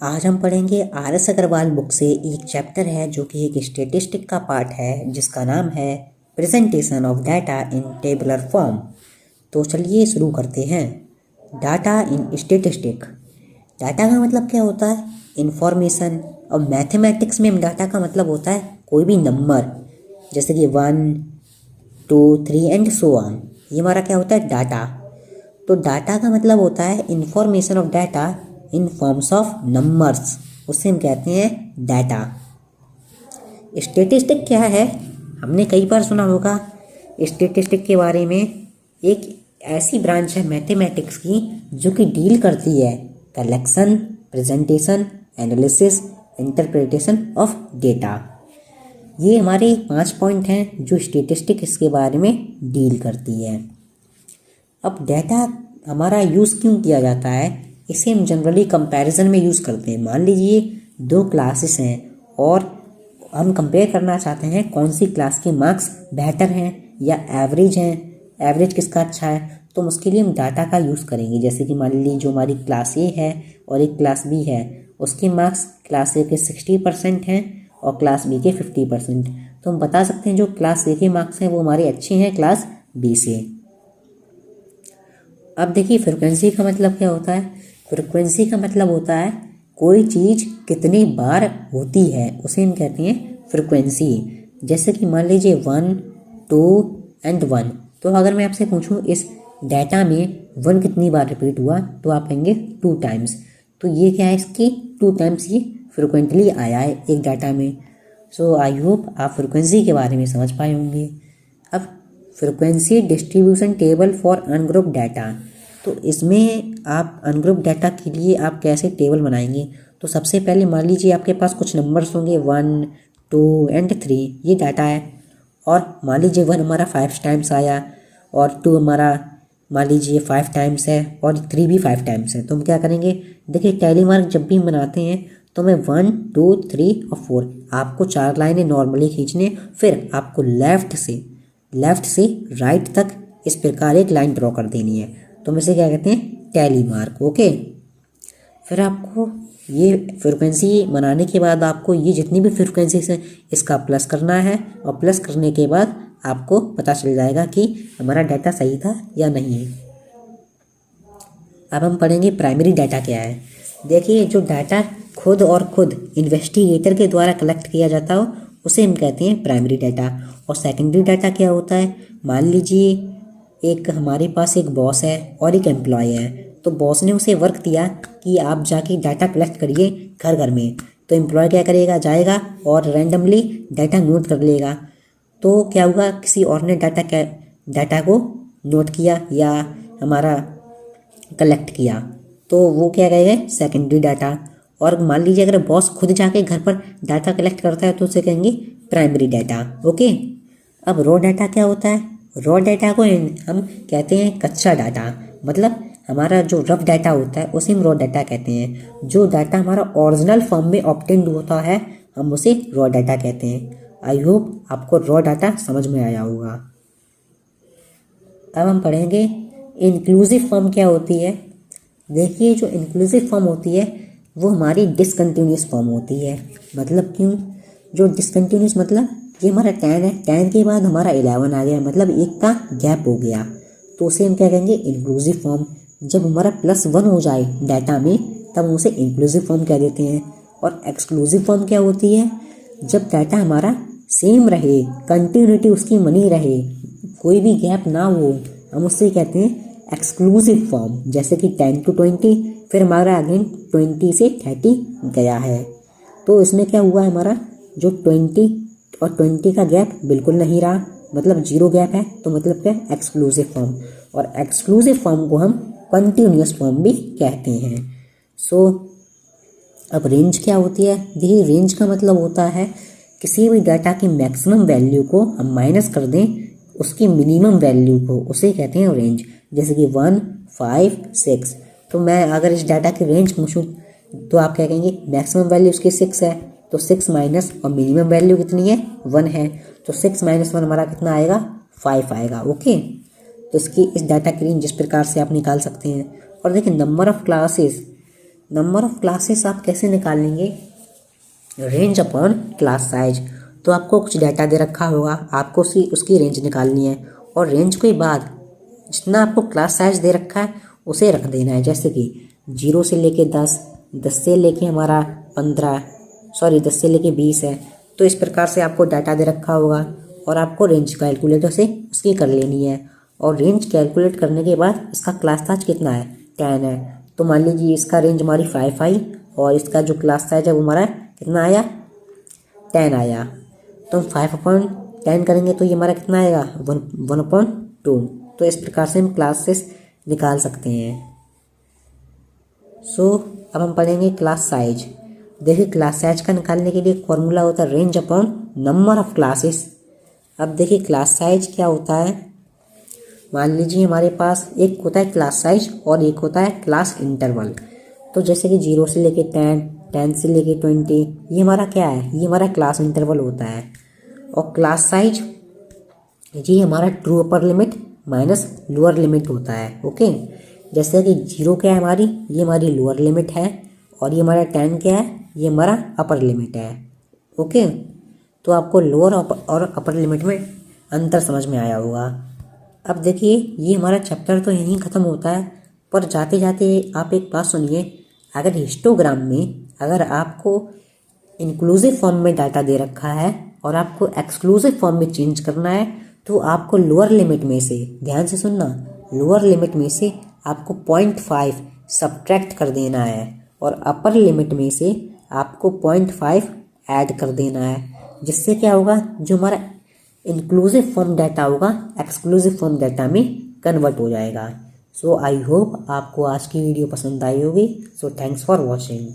आज हम पढ़ेंगे आर.एस. अग्रवाल बुक से एक चैप्टर है जो कि एक स्टेटिस्टिक का पार्ट है जिसका नाम है presentation of data in tabular form. तो चलिए शुरू करते हैं। Data in statistic. डाटा का मतलब क्या होता है? इंफॉर्मेशन। और मैथमेटिक्स में डाटा का मतलब होता है कोई भी नंबर, जैसे कि 1, 2, 3 एंड सो ऑन। ये हमारा क्या होता है? डाटा। तो डाटा का मतलब होता है information of data in forms of numbers, उससे हम कहते हैं डाटा। स्टेटिस्टिक क्या है? हमने कई बार सुना होगा स्टेटिस्टिक के बारे में। एक ऐसी ब्रांच है मैथमेटिक्स की जो कि डील करती है collection, presentation, analysis, interpretation of data. ये हमारे 5 पॉइंट हैं जो स्टेटिस्टिक इसके बारे में डील करती है। अब डाटा हमारा यूज़ क्यों किया जाता है? इसे हम जनरली कंपैरिजन में यूज़ करते हैं। मान लीजिए 2 क्लासेस हैं और हम कंपेयर करना चाहते हैं कौन सी क्लास के मार्क्स बेहतर हैं या एवरेज हैं, एवरेज किसका अच्छा है। तो उसके लिए हम डाटा का यूज़ करेंगे। जैसे कि मान लीजिए जो हमारी क्लास ए है और एक क्लास बी है, उसके मार्क्स क्लास ए के 60% हैं और क्लास बी के 50%। तो हम बता सकते हैं जो क्लास ए के मार्क्स हैं वो हमारे अच्छे हैं क्लास बी से। अब देखिए फ्रिक्वेंसी का मतलब क्या होता है? फ्रिक्वेंसी का मतलब होता है कोई चीज़ कितनी बार होती है, उसे हम कहते हैं फ्रिक्वेंसी। जैसे कि मान लीजिए 1, 2 एंड 1। तो अगर मैं आपसे पूछूं इस डाटा में 1 कितनी बार रिपीट हुआ, तो आप कहेंगे 2 टाइम्स। तो ये क्या है? इसकी 2 टाइम्स ये फ्रिक्वेंटली आया है एक डाटा में। सो आई होप आप फ्रिक्वेंसी के बारे में समझ पाए होंगे। अब frequency distribution table for ungroup data. तो इसमें आप अनग्रुप डाटा के लिए आप कैसे टेबल बनाएंगे? तो सबसे पहले मान लीजिए आपके पास कुछ नंबर्स होंगे 1, 2 एंड 3, ये डाटा है। और मान लीजिए 1 हमारा 5 टाइम्स आया और 2 हमारा मान लीजिए 5 टाइम्स है और 3 भी 5 टाइम्स है। तो हम क्या करेंगे? देखिए टैली मार्क जब भी हम बनाते हैं तो मैं 1, 2, 3 और 4 आपको 4 लाइनें नॉर्मली खींचने, फिर आपको लेफ़्ट से राइट तक इस प्रकार एक लाइन ड्रॉ कर देनी है। तो हम इसे क्या कहते हैं? Tally mark. ओके। फिर आपको ये फ्रिक्वेंसी बनाने के बाद आपको ये जितनी भी फ्रिक्वेंसी है इसका प्लस करना है और प्लस करने के बाद आपको पता चल जाएगा कि हमारा डाटा सही था या नहीं है। अब हम पढ़ेंगे प्राइमरी डाटा क्या है। देखिए जो डाटा खुद इन्वेस्टिगेटर के द्वारा कलेक्ट किया जाता हो उसे हम कहते हैं प्राइमरी डाटा। और सेकेंडरी डाटा क्या होता है? मान लीजिए एक हमारे पास एक बॉस है और एक एम्प्लॉय है। तो बॉस ने उसे वर्क दिया कि आप जाके डाटा कलेक्ट करिए घर घर में। तो एम्प्लॉय क्या करेगा? जाएगा और रैंडमली डाटा नोट कर लेगा। तो क्या हुआ? किसी और ने डाटा को नोट किया या हमारा कलेक्ट किया, तो वो क्या कहेंगे? Secondary data. और मान लीजिए अगर बॉस खुद जाके घर पर डाटा कलेक्ट करता है तो उसे कहेंगे प्राइमरी डाटा। ओके। अब रॉ डाटा क्या होता है? रॉ डाटा को हम कहते हैं कच्चा डाटा। मतलब हमारा जो रफ डाटा होता है उसे हम रॉ डाटा कहते हैं। जो डाटा हमारा ओरिजिनल फॉर्म में ऑब्टेन्ड होता है हम उसे रॉ डाटा कहते हैं। आई होप आपको रॉ डाटा समझ में आया होगा। अब हम पढ़ेंगे इंक्लूसिव फॉर्म क्या होती है। देखिए जो इंक्लूसिव फॉर्म होती है वो हमारी डिसकंटिन्यूस फॉर्म होती है। मतलब क्यों? जो डिसकंटिन्यूस मतलब ये हमारा 10 है, 10 के बाद हमारा 11 आ गया, मतलब एक का गैप हो गया, तो उसे हम क्या कहेंगे? Inclusive form. जब हमारा +1 हो जाए डाटा में तब हम उसे इंक्लूसिव फॉर्म कह देते हैं। और एक्सक्लूसिव फॉर्म क्या होती है? जब डाटा हमारा सेम रहे, कंटिन्यूटी उसकी बनी रहे, कोई भी गैप ना हो, हम उससे कहते हैं एक्सक्लूसिव फॉर्म। जैसे कि 10 to 20, फिर हमारा अगेन 20 से 30 गया है। तो इसमें क्या हुआ? हमारा जो 20 और 20 का गैप बिल्कुल नहीं रहा, मतलब 0 गैप है, तो मतलब क्या? Exclusive form. और एक्सक्लूसिव फॉर्म को हम कंटिन्यूस फॉर्म भी कहते हैं। सो अब रेंज क्या होती है? देखिए रेंज का मतलब होता है किसी भी डाटा की मैक्सिमम वैल्यू को हम माइनस कर दें उसकी मिनिमम वैल्यू को, उसे कहते हैं रेंज। जैसे कि 1, 5, 6। तो मैं अगर इस डाटा की रेंज पूछूं तो आप क्या कहेंगे? मैक्सिमम वैल्यू उसकी 6 है, तो 6 माइनस और मिनिमम वैल्यू कितनी है? 1 है, तो 6 - 1 हमारा कितना आएगा? 5 आएगा। ओके। तो इस डाटा की रेंज जिस प्रकार से आप निकाल सकते हैं। और देखिए number of classes number of classes आप कैसे निकालेंगे, रेंज अपॉन क्लास साइज। तो आपको कुछ डाटा दे रखा होगा, आपको उसकी रेंज निकालनी है और रेंज के बाद जितना आपको क्लास साइज दे रखा है उसे रख देना है। जैसे कि 0 से लेके 10, 10 से लेके हमारा 15, 10 से लेके 20 है। तो इस प्रकार से आपको डाटा दे रखा होगा और आपको रेंज कैलकुलेटर से उसकी कर लेनी है। और रेंज कैलकुलेट करने के बाद इसका क्लास साइज कितना है, 10 है। तो मान लीजिए इसका रेंज हमारी 5 आई और इसका जो क्लास साइज है वो हमारा कितना आया, 10 आया। तो हम 5/10 करेंगे तो ये हमारा कितना आएगा, 1/2। तो इस प्रकार से हम क्लासेस निकाल सकते हैं। अब हम पढ़ेंगे क्लास साइज। देखिए क्लास साइज का निकालने के लिए एक फॉर्मूला होता है range upon number of classes. अब देखिए क्लास साइज क्या होता है, मान लीजिए हमारे पास एक होता है क्लास साइज और एक होता है क्लास इंटरवल। तो जैसे कि 0 से लेके 10, 10 से लेके 20, ये हमारा क्या है, ये हमारा क्लास इंटरवल होता है। और क्लास साइज ये हमारा true upper limit minus lower limit होता है। ओके, जैसे कि 0 क्या है हमारी, ये हमारी लोअर लिमिट है और ये हमारा 10 क्या है, ये हमारा अपर लिमिट है। ओके, तो आपको लोअर और अपर लिमिट में अंतर समझ में आया होगा। अब देखिए ये हमारा चैप्टर तो यहीं ख़त्म होता है, पर जाते जाते आप एक बात सुनिए, अगर हिस्टोग्राम में अगर आपको इंक्लूसिव फॉर्म में डाटा दे रखा है और आपको एक्सक्लूसिव फॉर्म में चेंज करना है तो आपको लोअर लिमिट में से, ध्यान से सुनना, लोअर लिमिट में से आपको 0.5 सब्ट्रैक्ट कर देना है और अपर लिमिट में से आपको 0.5 ऐड कर देना है। जिससे क्या होगा, जो हमारा इंक्लूसिव फॉर्म डाटा होगा एक्सक्लूसिव फॉर्म डाटा में कन्वर्ट हो जाएगा। सो आई होप आपको आज की वीडियो पसंद आई होगी। So thanks for watching.